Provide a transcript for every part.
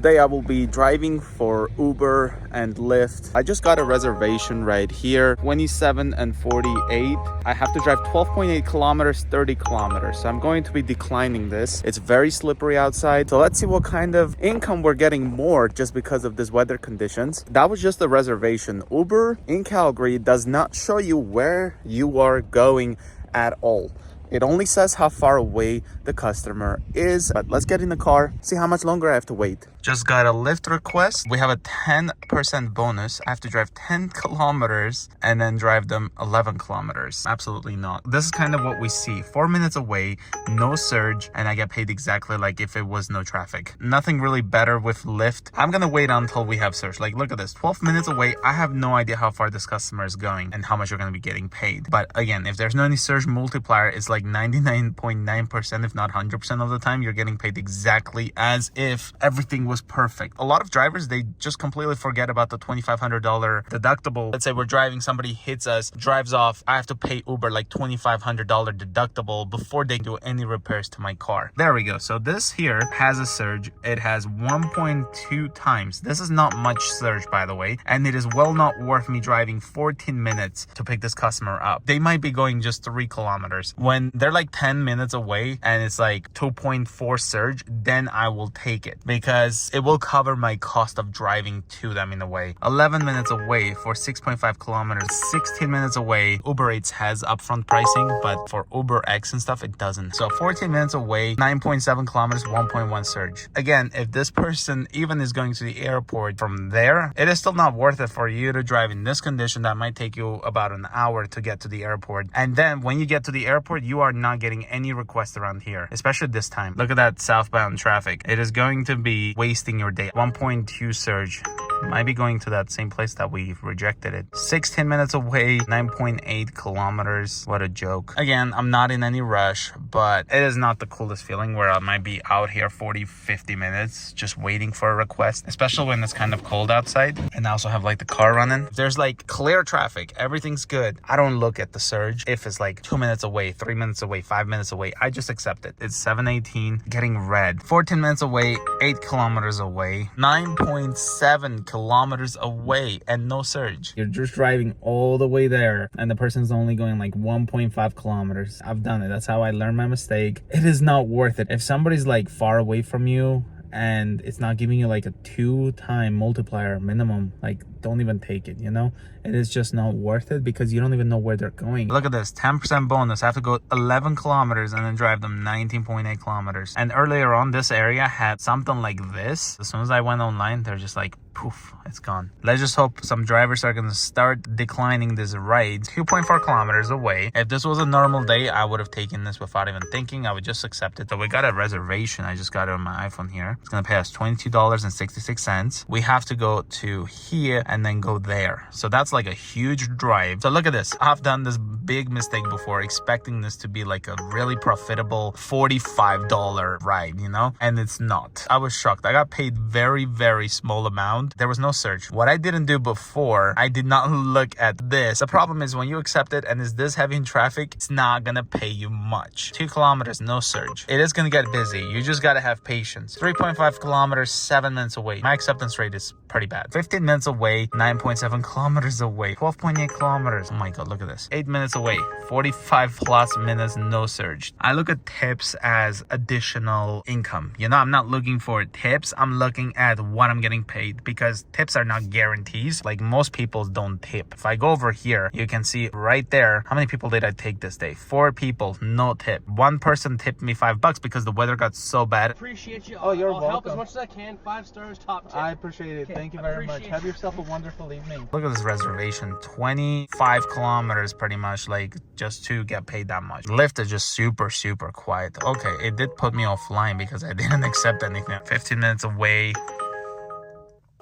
Today I will be driving for Uber and Lyft. I just got a reservation right here, 27 and 48. I have to drive 12.8 kilometers, 30 kilometers. So I'm going to be declining this. It's very slippery outside. So let's see what kind of income we're getting more just because of this weather conditions. That was just a reservation. Uber in Calgary does not show you where you are going at all. It only says how far away the customer is. But let's get in the car, see how much longer I have to wait. Just got a Lyft request. We have a 10% bonus. I have to drive 10 kilometers and then drive them 11 kilometers. Absolutely not. This is kind of what we see. 4 minutes away, no surge, and I get paid exactly like if it was no traffic. Nothing really better with Lyft. I'm gonna wait until we have surge. Like, look at this, 12 minutes away. I have no idea how far this customer is going and how much you're gonna be getting paid. But again, if there's no any surge multiplier, it's like 99.9%, if not 100% of the time, you're getting paid exactly as if everything was perfect. A lot of drivers, they just completely forget about the $2,500 deductible. Let's say we're driving, somebody hits us, drives off. I have to pay Uber like $2,500 deductible before they do any repairs to my car. There we go. So this here has a surge. It has 1.2 times. This is not much surge, by the way, and it is well not worth me driving 14 minutes to pick this customer up. They might be going just 3 kilometers. When they're like 10 minutes away and it's like 2.4 surge, then I will take it because it will cover my cost of driving to them in a way. 11 minutes away for 6.5 kilometers, 16 minutes away. Uber Eats has upfront pricing, but for Uber X and stuff, it doesn't. So 14 minutes away, 9.7 kilometers, 1.1 surge. Again, if this person even is going to the airport from there, it is still not worth it for you to drive in this condition. That might take you about an hour to get to the airport. And then when you get to the airport, you are not getting any requests around here, especially this time. Look at that southbound traffic. It is going to be wasting your day. 1.2 surge. Might be going to that same place that we rejected it. 16 minutes away, 9.8 kilometers. What a joke. Again, I'm not in any rush, but it is not the coolest feeling where I might be out here 40-50 minutes just waiting for a request, especially when it's kind of cold outside. And I also have like the car running. If there's like clear traffic, everything's good, I don't look at the surge. If it's like 2 minutes away, 3 minutes away, 5 minutes away, I just accept it. It's 7:18, getting red. 14 minutes away, 8 kilometers away, 9.7 kilometers away, and no surge. You're just driving all the way there and the person's only going like 1.5 kilometers. I've done it. That's how I learned my mistake. It is not worth it. If somebody's like far away from you and it's not giving you like a 2-time multiplier minimum, like don't even take it, you know? It is just not worth it because you don't even know where they're going. Look at this, 10% bonus. I have to go 11 kilometers and then drive them 19.8 kilometers. And earlier on, this area had something like this. As soon as I went online, they're just like, poof, it's gone. Let's just hope some drivers are gonna start declining this ride. 2.4 kilometers away. If this was a normal day, I would have taken this without even thinking. I would just accept it. So we got a reservation. I just got it on my iPhone here. It's gonna pay us $22.66. We have to go to here and then go there. So that's like a huge drive. So look at this. I've done this big mistake before, expecting this to be like a really profitable $45 ride, you know? And it's not. I was shocked. I got paid very small amount. There was no surge. What I didn't do before, I did not look at this. The problem is when you accept it and it's this heavy in traffic, it's not gonna pay you much. 2 kilometers, no surge. It is gonna get busy. You just gotta have patience. 3.5 kilometers, 7 minutes away. My acceptance rate is pretty bad. 15 minutes away, 9.7 kilometers away, 12.8 kilometers. Oh my God, look at this. 8 minutes away, 45 plus minutes, no surge. I look at tips as additional income. You know, I'm not looking for tips. I'm looking at what I'm getting paid because tips are not guarantees. Like most people don't tip. If I go over here, you can see right there, how many people did I take this day? 4 people, no tip. 1 person tipped me $5 because the weather got so bad. Appreciate you. Oh, you're I'll welcome. help as much as I can. 5 stars, top tip. I appreciate it. Okay, Thank you very much. appreciate Have you. yourself a wonderful evening. Look at this reservation. 25 kilometers pretty much, like just to get paid that much. Lyft is just super quiet. Okay, it did put me offline because I didn't accept anything. 15 minutes away.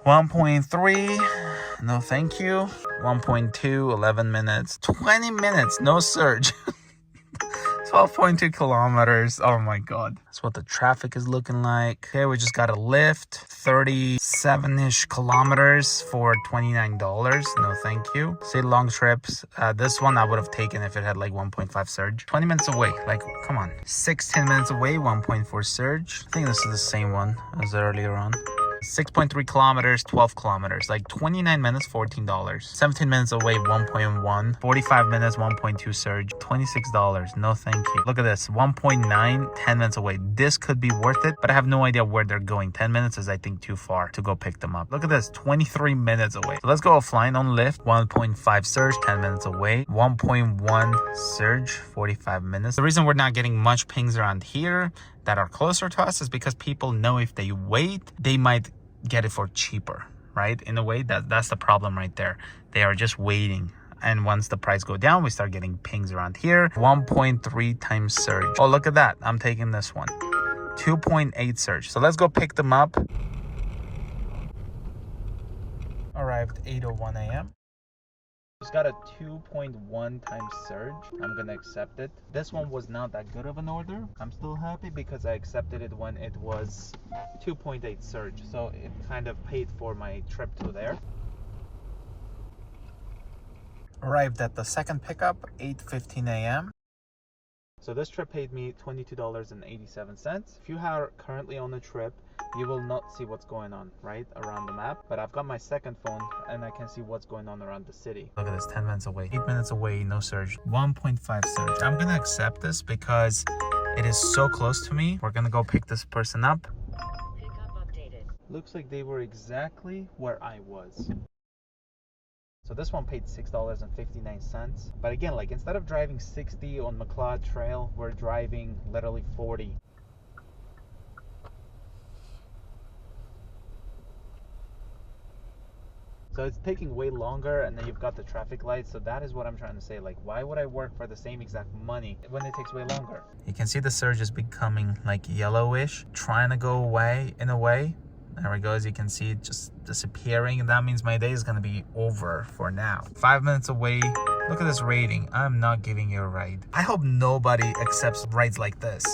1.3, no thank you. 1.2, 11 minutes. 20 minutes, no surge. 12.2 kilometers. Oh my God. That's what the traffic is looking like. Okay, we just got a Lyft. 37-ish kilometers for $29. No thank you. Say long trips. This one I would have taken if it had like 1.5 surge. 20 minutes away. Like, come on. 16 minutes away, 1.4 surge. I think this is the same one as earlier on. 6.3 kilometers, 12 kilometers. Like 29 minutes, $14. 17 minutes away, 1.1. 45 minutes, 1.2 surge. $26. No thank you. Look at this. 1.9, 10 minutes away. This could be worth it, but I have no idea where they're going. 10 minutes is, I think, too far to go pick them up. Look at this. 23 minutes away. So let's go offline on Lyft. 1.5 surge, 10 minutes away. 1.1 surge, 45 minutes. The reason we're not getting much pings around here that are closer to us is because people know if they wait, they might get it for cheaper, right? In a way, that's the problem right there. They are just waiting. And once the price go down, we start getting pings around here. 1.3 times surge. Oh, look at that. I'm taking this one. 2.8 surge. So let's go pick them up. Arrived 8:01 a.m. Just got a 2.1 times surge. I'm gonna accept it. This one was not that good of an order. I'm still happy because I accepted it when it was 2.8 surge. So it kind of paid for my trip to there. Arrived at the second pickup, 8:15 a.m. So this trip paid me $22.87. If you are currently on a trip, you will not see what's going on right around the map, but I've got my second phone and I can see what's going on around the city. Look at this, 10 minutes away, 8 minutes away, no surge, 1.5 surge. I'm gonna accept this because it is so close to me. We're gonna go pick this person up. Pickup updated. Looks like they were exactly where I was. So this one paid $6.59. But again, like instead of driving 60 on McLeod Trail, we're driving literally 40. So it's taking way longer, and then you've got the traffic lights. So that is what I'm trying to say. Like, why would I work for the same exact money when it takes way longer? You can see the surge is becoming like yellowish, trying to go away in a way. There we go. As you can see, it just disappearing, and that means my day is going to be over for now. 5 minutes away. Look at this rating. I'm not giving you a ride. I hope nobody accepts rides like this.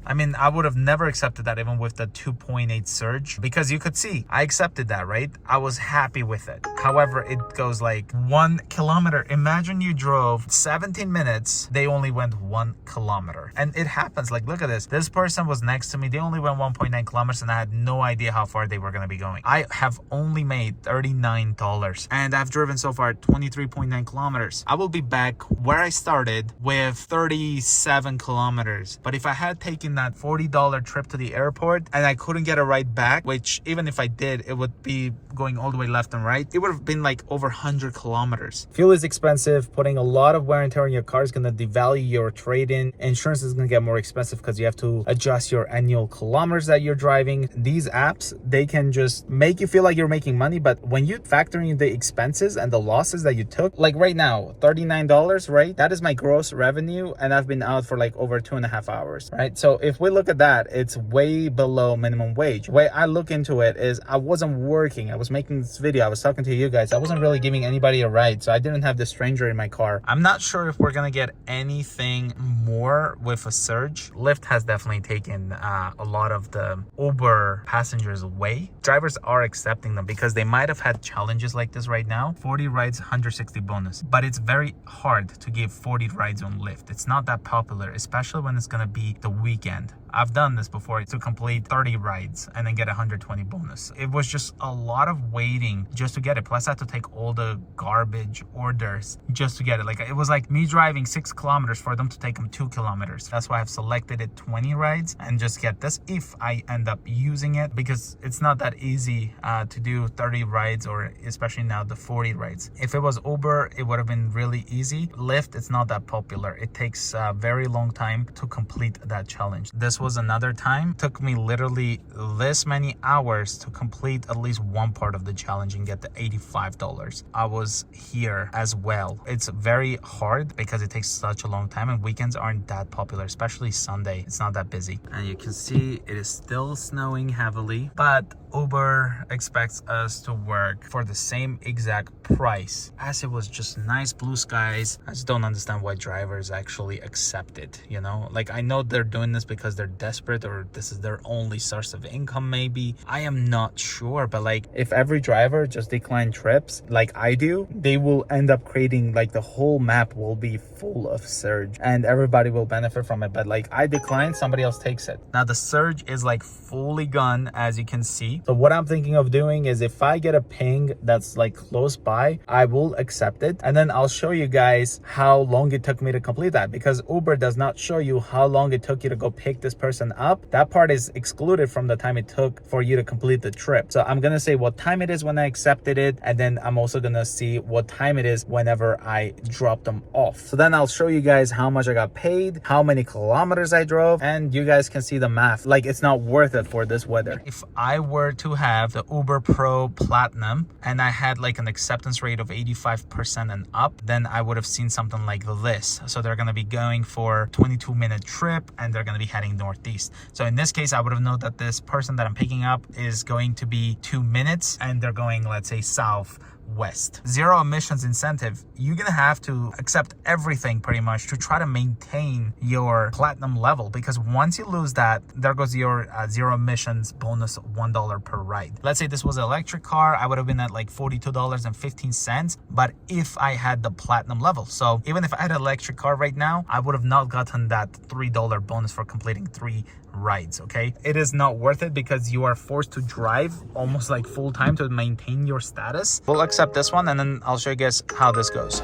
I mean, I would have never accepted that even with the 2.8 surge, because you could see I accepted that, right? I was happy with it. However, it goes like 1 kilometer. Imagine you drove 17 minutes. They only went 1 kilometer. And it happens. Like, look at this. This person was next to me. They only went 1.9 kilometers and I had no idea how far they were going to be going. I have only made $39 and I've driven so far 23.9 kilometers. I will be back where I started with 37 kilometers. But if I had taken that $40 trip to the airport and I couldn't get a ride back, which even if I did, it would be going all the way left and right, it would have been like over 100 kilometers. Fuel is expensive. Putting a lot of wear and tear on your car is going to devalue your trade-in. Insurance is going to get more expensive because you have to adjust your annual kilometers that you're driving. These apps, they can just make you feel like you're making money, but when you factor in the expenses and the losses that you took, like right now, $39, right? That is my gross revenue, and I've been out for like over 2.5 hours, right? So if we look at that, it's way below minimum wage. The way I look into it is I wasn't working. I was making this video. I was talking to you guys. I wasn't really giving anybody a ride, so I didn't have this stranger in my car. I'm not sure if we're gonna get anything more with a surge. Lyft has definitely taken a lot of the Uber passengers away. Drivers are accepting them because they might have had challenges like this right now. 40 rides, 160 bonus. But it's very hard to give 40 rides on Lyft. It's not that popular, especially when it's gonna be the weekend. I've done this before to complete 30 rides and then get 120 bonus. It was just a lot of waiting just to get it. Plus I had to take all the garbage orders just to get it. Like it was like me driving 6 kilometers for them to take them 2 kilometers. That's why I've selected it 20 rides and just get this if I end up using it, because it's not that easy to do 30 rides, or especially now the 40 rides. If it was Uber, it would have been really easy. Lyft, it's not that popular. It takes a very long time to complete that challenge. This was another time. It took me literally this many hours to complete at least one part of the challenge and get the $85. I was here as well. It's very hard because it takes such a long time, and weekends aren't that popular, especially Sunday. It's not that busy. And you can see it is still snowing heavily, but Uber expects us to work for the same exact price, as it was just nice blue skies. I just don't understand why drivers actually accept it, you know? Like, I know they're doing this because because they're desperate or this is their only source of income maybe. I am not sure, but like if every driver just decline trips like I do, they will end up creating like the whole map will be full of surge and everybody will benefit from it. But like I decline, somebody else takes it. Now the surge is like fully gone, as you can see. So what I'm thinking of doing is if I get a ping that's like close by, I will accept it, and then I'll show you guys how long it took me to complete that, because Uber does not show you how long it took you to go pick this person up. That part is excluded from the time it took for you to complete the trip. So I'm gonna say what time it is when I accepted it, and then I'm also gonna see what time it is whenever I drop them off. So then I'll show you guys how much I got paid, how many kilometers I drove, and you guys can see the math. Like it's not worth it for this weather. If I were to have the Uber Pro Platinum and I had like an acceptance rate of 85% and up, then I would have seen something like this. So they're going to be going for 22-minute trip and they're going to be heading northeast. So in this case, I would have known that this person that I'm picking up is going to be 2 minutes and they're going, let's say, south west. Zero emissions incentive, you're gonna have to accept everything pretty much to try to maintain your platinum level, because once you lose that, there goes your zero emissions bonus of $1 per ride. Let's say this was an electric car, I would have been at like $42.15, but if I had the platinum level. So even if I had an electric car right now, I would have not gotten that $3 bonus for completing 3 rides. Okay, it is not worth it because you are forced to drive almost like full time to maintain your status. We'll accept this one and then I'll show you guys how this goes.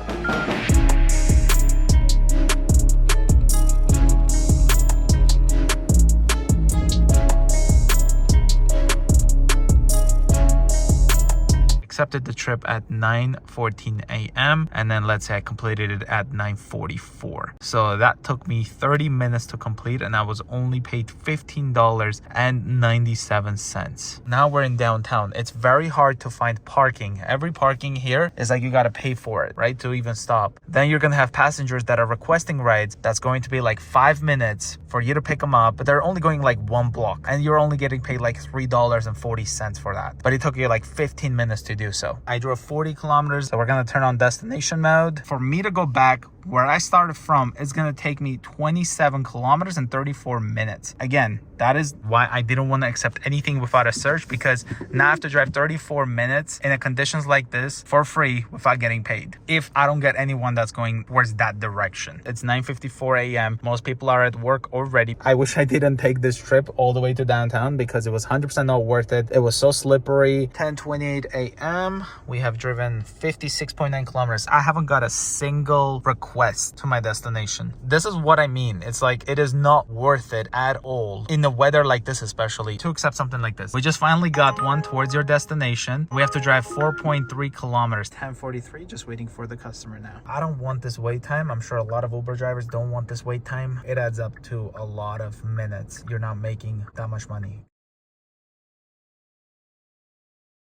Accepted the trip at 9:14 a.m. and then let's say I completed it at 9:44. So that took me 30 minutes to complete and I was only paid $15.97. Now we're in downtown. It's very hard to find parking. Every parking here is like you got to pay for it, right, to even stop. Then you're going to have passengers that are requesting rides. That's going to be like 5 minutes for you to pick them up, but they're only going like 1 block and you're only getting paid like $3.40 for that. But it took you like 15 minutes to do so. I drove 40 kilometers, so we're gonna turn on destination mode. For me to go back where I started from, it's gonna take me 27 kilometers and 34 minutes. Again, that is why I didn't want to accept anything without a search, because now I have to drive 34 minutes in a conditions like this for free without getting paid, if I don't get anyone that's going towards that direction. It's 9:54 a.m. Most people are at work already. I wish I didn't take this trip all the way to downtown because it was 100% not worth it. It was so slippery. 10:28 a.m. We have driven 56.9 kilometers. I haven't got a single request to my destination. This is what I mean. It's like it is not worth it at all in the weather like this, especially to accept something like this. We just finally got one towards your destination. We have to drive 4.3 kilometers. 10:43, just waiting for the customer now. I don't want this wait time. I'm sure a lot of Uber drivers don't want this wait time. It adds up to a lot of minutes. You're not making that much money.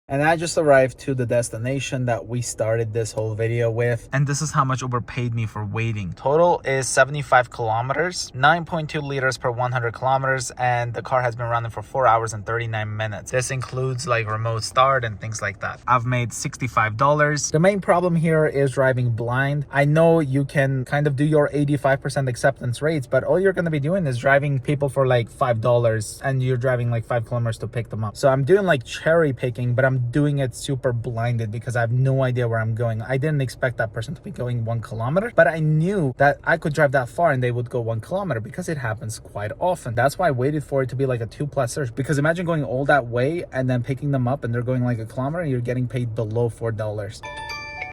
And I just arrived to the destination that we started this whole video with. And this is how much Uber paid me for waiting. Total is 75 kilometers, 9.2 liters per 100 kilometers. And the car has been running for 4 hours and 39 minutes. This includes like remote start and things like that. I've made $65. The main problem here is driving blind. I know you can kind of do your 85% acceptance rates, but all you're going to be doing is driving people for like $5 and you're driving like 5 kilometers to pick them up. So I'm doing like cherry picking, but I'm doing it super blinded because I have no idea where I'm going. I didn't expect that person to be going 1 kilometer, but I knew that I could drive that far and they would go 1 kilometer because it happens quite often. That's why I waited for it to be like a 2+ search, because imagine going all that way and then picking them up and they're going like 1 kilometer and you're getting paid below $4.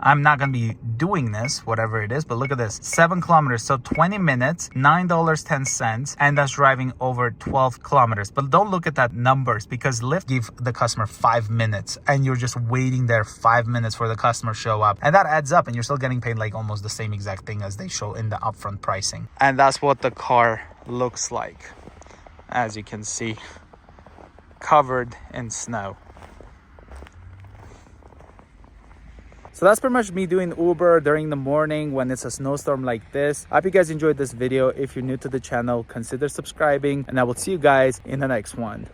I'm not going to be doing this, whatever it is, but look at this. 7 kilometers, so 20 minutes, $9.10, and that's driving over 12 kilometers. But don't look at that numbers, because Lyft give the customer 5 minutes and you're just waiting there 5 minutes for the customer to show up. And that adds up and you're still getting paid like almost the same exact thing as they show in the upfront pricing. And that's what the car looks like. As you can see, covered in snow. So that's pretty much me doing Uber during the morning when it's a snowstorm like this. I hope you guys enjoyed this video. If you're new to the channel, consider subscribing, and I will see you guys in the next one.